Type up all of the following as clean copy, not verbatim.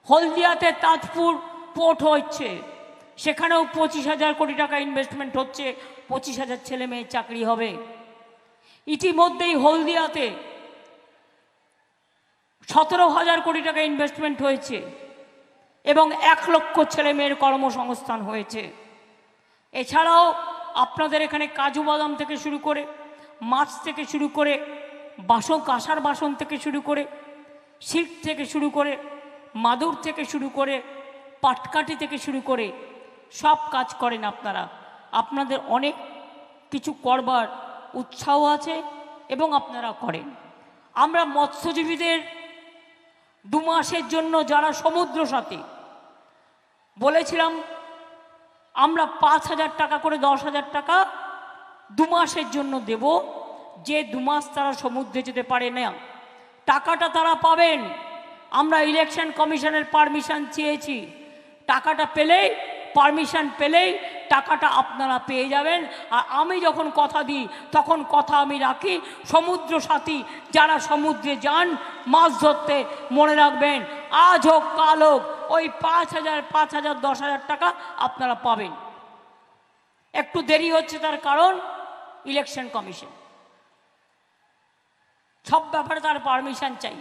হলদিয়াতে Tajpur port হচ্ছে, সেখানেও 25,000 কোটি টাকা ইনভেস্টমেন্ট হচ্ছে, 25,000 ছেলে মেয়ে চাকরি হবে। ইতিমধ্যেই হলদিয়াতে 17,000 কোটি টাকা ইনভেস্টমেন্ট হয়েছে এবং 1 লক্ষ ছেলে মেয়ের কর্মসংস্থান হয়েছে। এছাড়াও আপনাদের এখানে কাজু বাদাম থেকে শুরু করে, মাছ থেকে শুরু করে, বাসন কাঁসার বাসন থেকে শুরু করে, সিল্ক থেকে শুরু করে, মাদুর থেকে শুরু করে, পাটকাঠি থেকে শুরু করে সব কাজ করেন আপনারা। আপনাদের অনেক কিছু করবার উৎসাহ আছে এবং আপনারা করেন। আমরা মৎস্যজীবীদের 2 মাসের জন্য যারা সমুদ্র সাথী বলেছিলাম, আমরা 5,000 টাকা করে 10,000 টাকা 2 মাসের জন্য দেব। যে 2 মাস তারা সমুদ্রে যেতে পারে না, টাকাটা তারা পাবেন। আমরা ইলেকশন কমিশনের পারমিশন চেয়েছি, টাকাটা পেলেই, পারমিশন পেলেই টাকাটা আপনারা পেয়ে যাবেন। আর আমি যখন কথা দিই তখন কথা আমি রাখি। সমুদ্র সাথী যারা সমুদ্রে যান মাছ ধরতে, মনে রাখবেন আজ হোক কাল হোক ওই 5,000, 10,000 টাকা আপনারা পাবেন। একটু দেরি হচ্ছে, তার কারণ ইলেকশন কমিশন, সব ব্যাপারে তার পারমিশন চাই।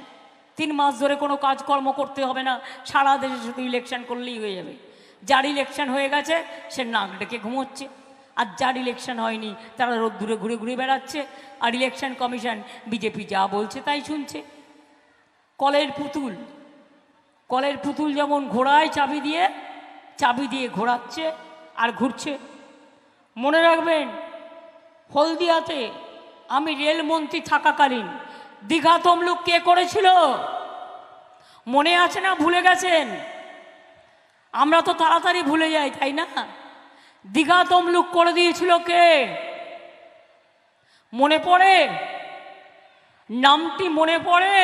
3 মাস ধরে কোনো কাজকর্ম করতে হবে না, সারা দেশে শুধু ইলেকশন করলেই হয়ে যাবে। যার ইলেকশন হয়ে গেছে সে নাক ডেকে ঘুমোচ্ছে, আর যার ইলেকশন হয়নি তারা রোদ্দুরে ঘুরে ঘুরে বেড়াচ্ছে। আর ইলেকশন কমিশন বিজেপি যা বলছে তাই শুনছে। কলের পুতুল যেমন ঘোড়ায় চাবি দিয়ে ঘোরাচ্ছে আর ঘুরছে। মনে রাখবেন, হলদিয়াতে আমি রেলমন্ত্রী থাকাকালীন দীঘা তমলুক কে করেছিল মনে আছে না? ভুলে গেছেন? আমরা তো তাড়াতাড়ি ভুলে যাই, তাই না? দীঘা তমলুক করে দিয়েছিল কে? মনে পড়ে? নামটি মনে পড়ে?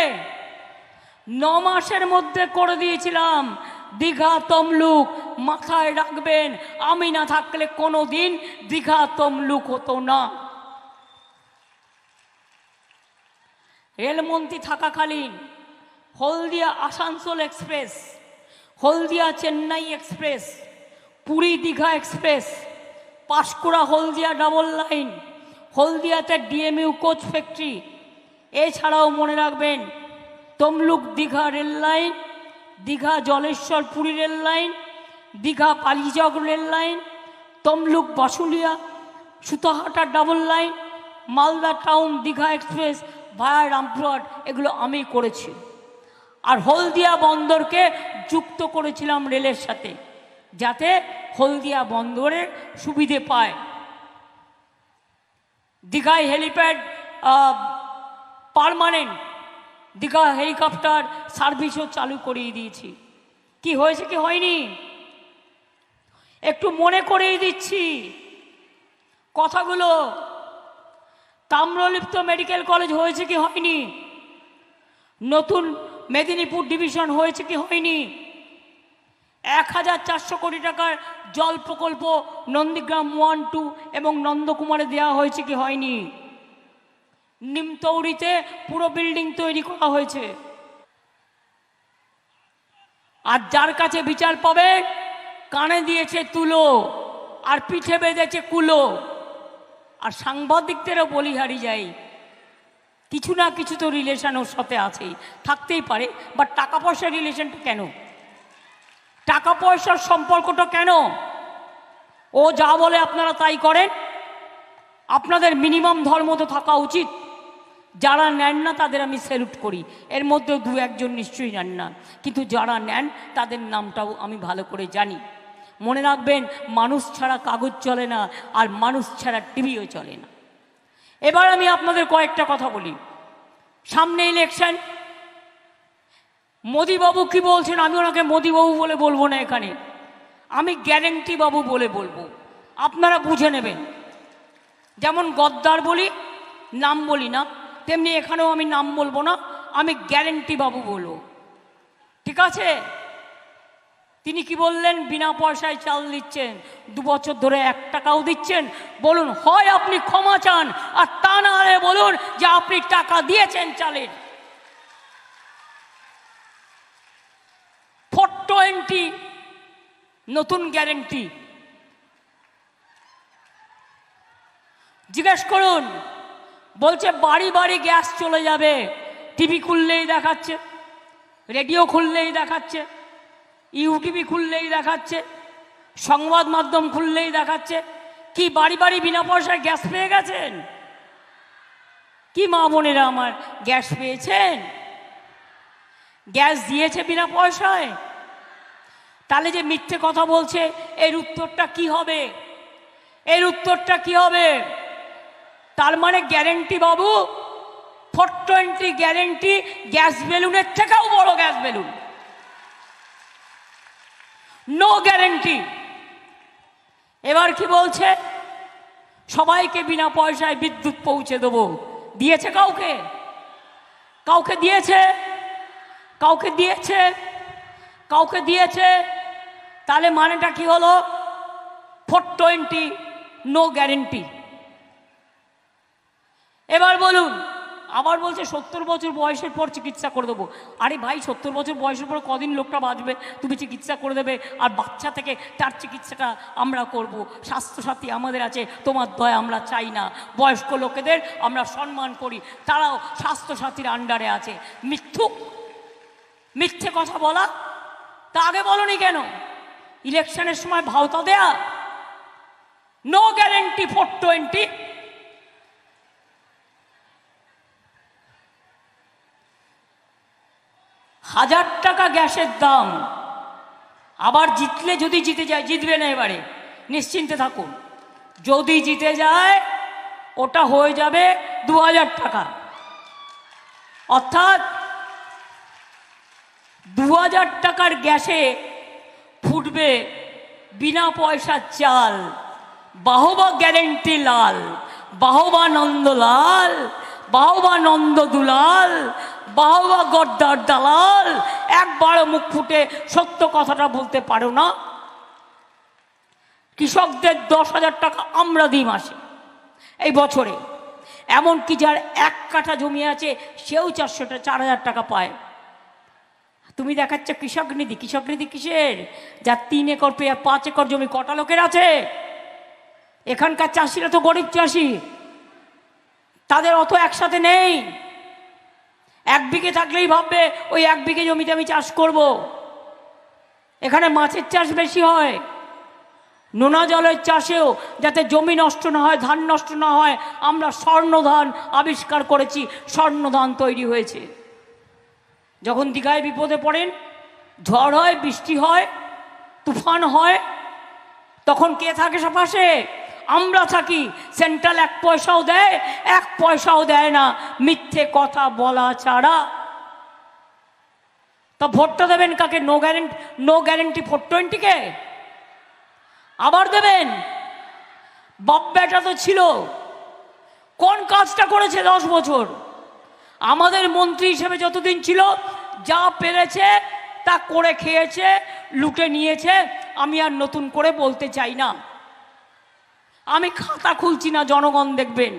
9 মাসের মধ্যে করে দিয়েছিলাম দীঘা তমলুক। মাথায় রাখবেন, আমি না থাকলে কোনো দিন দীঘা তমলুক হতো না। রেলমন্ত্রী থাকাকালীন Haldia Asansol express, Haldia Chennai express, Puri Digha express, Panskura Haldia double line, হলদিয়াতে ডিএমইউ কোচ ফ্যাক্টরি, এছাড়াও মনে রাখবেন Tamluk Digha rail line, Digha Jaleswar Puri rail line, Digha Kalichak rail line, Tamluk Basulia Sutahata double line, Malda town Digha express via Rampurhat, এগুলো আমি করেছি। আর হলদিয়া বন্দরকে যুক্ত করেছিলাম রেলের সাথে, যাতে হলদিয়া বন্দরের সুবিধে পায়। দীঘায় হেলিপ্যাড পার্মানেন্ট, দীঘা হেলিকপ্টার সার্ভিসও চালু করিয়ে দিয়েছি। কি হয়েছে কি হয়নি একটু মনে করিয়ে দিচ্ছি কথাগুলো। তাম্রলিপ্ত মেডিকেল কলেজ হয়েছে কি হয়নি? নতুন মেদিনীপুর ডিভিশন হয়েছে কি হয়নি? 1,400 কোটি টাকার জল প্রকল্প নন্দীগ্রাম 1, 2 এবং নন্দকুমারে দেওয়া হয়েছে কি হয়নি? নিমতৌড়িতে পুরো বিল্ডিং তৈরি করা হয়েছে। আর যার কাছে বিচার পাবে, কানে দিয়েছে তুলো আর পিঠে বেঁধেছে কুলো। আর সাংবাদিকদেরও বলিহারি যাই, কিছু না কিছু তো রিলেশন ওর সাথে আছেই, থাকতেই পারে। বাট টাকা পয়সার রিলেশনটা কেন? টাকা পয়সার সম্পর্কটা কেন? ও যা বলে আপনারা তাই করেন? আপনাদের মিনিমাম ধর্ম তো থাকা উচিত। যারা নেন না তাদের আমি স্যালুট করি, এর মধ্যেও 2-1 নিশ্চয়ই নেন না, কিন্তু যারা নেন তাদের নামটাও আমি ভালো করে জানি। মনে রাখবেন, মানুষ ছাড়া কাগজ চলে না, আর মানুষ ছাড়া টিভিও চলে না। এবার আমি আপনাদের কয়েকটা কথা বলি। সামনে ইলেকশন, মোদিবাবু কি বলছেন, আমি ওনাকে মোদিবাবু বলে বলবো না এখানে, আমি গ্যারেন্টি বাবু বলে বলবো, আপনারা বুঝে নেবেন। যেমন গদ্দার বলি, নাম বলি না, তেমনি এখানেও আমি নাম বলবো না, আমি গ্যারেন্টি বাবু বলবো, ঠিক আছে? তিনি কি বললেন? বিনা পয়সায় চাল দিচ্ছেন, 2 বছর ধরে 1 টাকাও দিচ্ছেন। বলুন, হয় আপনি ক্ষমা চান, আর তা না হলে বলুন যে আপনি টাকা দিয়েছেন চালের। 420 নতুন গ্যারেন্টি। জিজ্ঞেস করুন, বলছে বাড়ি বাড়ি গ্যাস চলে যাবে। টিভি খুললেই দেখাচ্ছে, রেডিও খুললেই দেখাচ্ছে, ইউটিভি খুললেই দেখাচ্ছে, সংবাদ মাধ্যম খুললেই দেখাচ্ছে। কি বাড়ি বাড়ি বিনা পয়সায় গ্যাস পেয়ে গেছেন? কি মা বোনেরা আমার গ্যাস পেয়েছেন? গ্যাস দিয়েছে বিনা পয়সায়? তাহলে যে মিথ্যে কথা বলছে, এর উত্তরটা কি হবে? এর উত্তরটা কি হবে? তার মানে গ্যারেন্টি বাবু 420 গ্যারেন্টি গ্যাস বেলুনের থেকেও বড় গ্যাস বেলুন। No guarantee. এবার কি বলছে? সবাইকে বিনা পয়সায় বিদ্যুৎ পৌঁছে দেবো। দিয়েছে কাউকে? কাউকে দিয়েছে? কাউকে দিয়েছে? কাউকে দিয়েছে? তাহলে মানেটা কি হলো? 420 নো গ্যারেন্টি। এবার বলুন, আবার বলছে 70 বছর বয়সের পর চিকিৎসা করে দেবো। আরে ভাই, 70 বছর বয়সের পর কদিন লোকটা বাঁচবে? তুমি চিকিৎসা করে দেবে, আর বাচ্চা থেকে তার চিকিৎসাটা আমরা করব। স্বাস্থ্যসাথী আমাদের আছে, তোমার দয়া আমরা চাই না। বয়স্ক লোকেদের আমরা সম্মান করি, তারাও স্বাস্থ্যসাথীর আন্ডারে আছে। মিথ্যুক, মিথ্যে কথা বলা। তা আগে বলনি কেন? ইলেকশনের সময় ভাওতা দেয়া। No guarantee 420। হাজার টাকা গ্যাসের দাম। আবার জিতলে, যদি জিতে যায়, জিতবে না এবারে, নিশ্চিন্তে থাকুন, যদি জিতে যায় ওটা হয়ে যাবে 2000 টাকা। অর্থাৎ 2000 টাকার গ্যাসে ফুটবে বিনা পয়সার চাল। বাহবা গ্যারেন্টি লাল, বাহবা নন্দলাল, বাহবা নন্দ দুলাল, বাহবা গদ্দার দালাল। একবারও মুখ ফুটে সত্য কথাটা বলতে পারো না। কৃষকদের 10,000 টাকা আমরা দিই মাসে, এই বছরে। এমনকি যার 1 কাঠা জমি আছে সেও 4,000 টাকা পায়। তুমি দেখাচ্ছ কৃষক নিধি। কৃষক নিধি কিসের? যার 3 একর 5 একর জমি, কটা লোকের আছে? এখানকার চাষিরা তো গরিব চাষি, তাদের অত একসাথে নেই। 1 বিঘে থাকলেই ভাববে ওই 1 বিঘে জমিতে আমি চাষ করব। এখানে মাছের চাষ বেশি হয়, নোনা জলের চাষেও যাতে জমি নষ্ট না হয়, ধান নষ্ট না হয়, আমরা স্বর্ণ ধান আবিষ্কার করেছি। স্বর্ণ ধান তৈরি হয়েছে। যখন দীঘায় বিপদে পড়েন, ঝড় হয়, বৃষ্টি হয়, তুফান হয়, তখন কে থাকে পাশে? আমরা থাকি। সেন্ট্রাল 1 পয়সাও দেয়, 1 পয়সাও দেয় না, মিথ্যে কথা বলা ছাড়া। তা ভোটটা দেবেন কাকে? নো গ্যারেন্টি 420-কে আবার দেবেন? বাপ বেটা তো ছিল, কোন কাজটা করেছে 10 বছর? আমাদের মন্ত্রী হিসেবে যতদিন ছিল, যা পেরেছে তা করে খেয়েছে, লুটে নিয়েছে। আমি আর নতুন করে বলতে চাই না, আমি খাতা খুলছি না, জনগণ দেখবেন।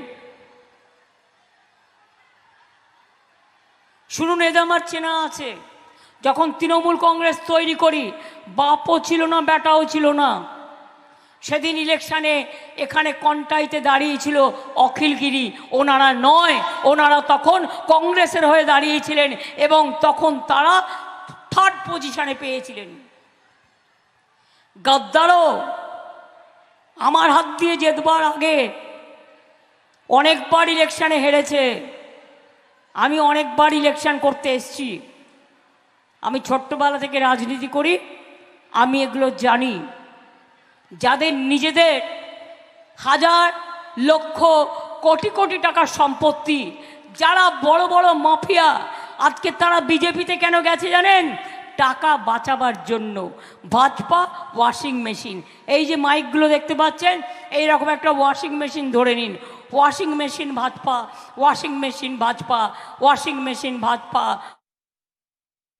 শুনুন, এদের আমার চেনা আছে। যখন তৃণমূল কংগ্রেস তৈরি করি, বাপও ছিল না, বেটাও ছিল না। সেদিন ইলেকশানে এখানে কন্টাইতে দাঁড়িয়েছিল অখিলগিরি। ওনারা নয়, ওনারা তখন কংগ্রেসের হয়ে দাঁড়িয়েছিলেন এবং তখন তারা 3rd পজিশনে পেয়েছিলেন। গদ্দারও আমার হাত দিয়ে জেতবার আগে অনেকবার ইলেকশানে হেরেছে। আমি অনেকবার ইলেকশন করতে এসেছি। আমি ছোট্টবেলা থেকে রাজনীতি করি, আমি এগুলো জানি। যাদের নিজেদের হাজার লক্ষ কোটি কোটি টাকার সম্পত্তি, যারা বড় বড় মাফিয়া, আজকে তারা বিজেপিতে কেন গেছে জানেন? টাকা বাঁচাবার জন্য। ভাজপা ওয়াশিং মেশিন, এই যে মাইকগুলো দেখতে পাচ্ছেন, এই রকম একটা ওয়াশিং মেশিন ধরে নিন। Washing machine Bhajpa, washing machine Bhajpa, washing machine Bhajpa.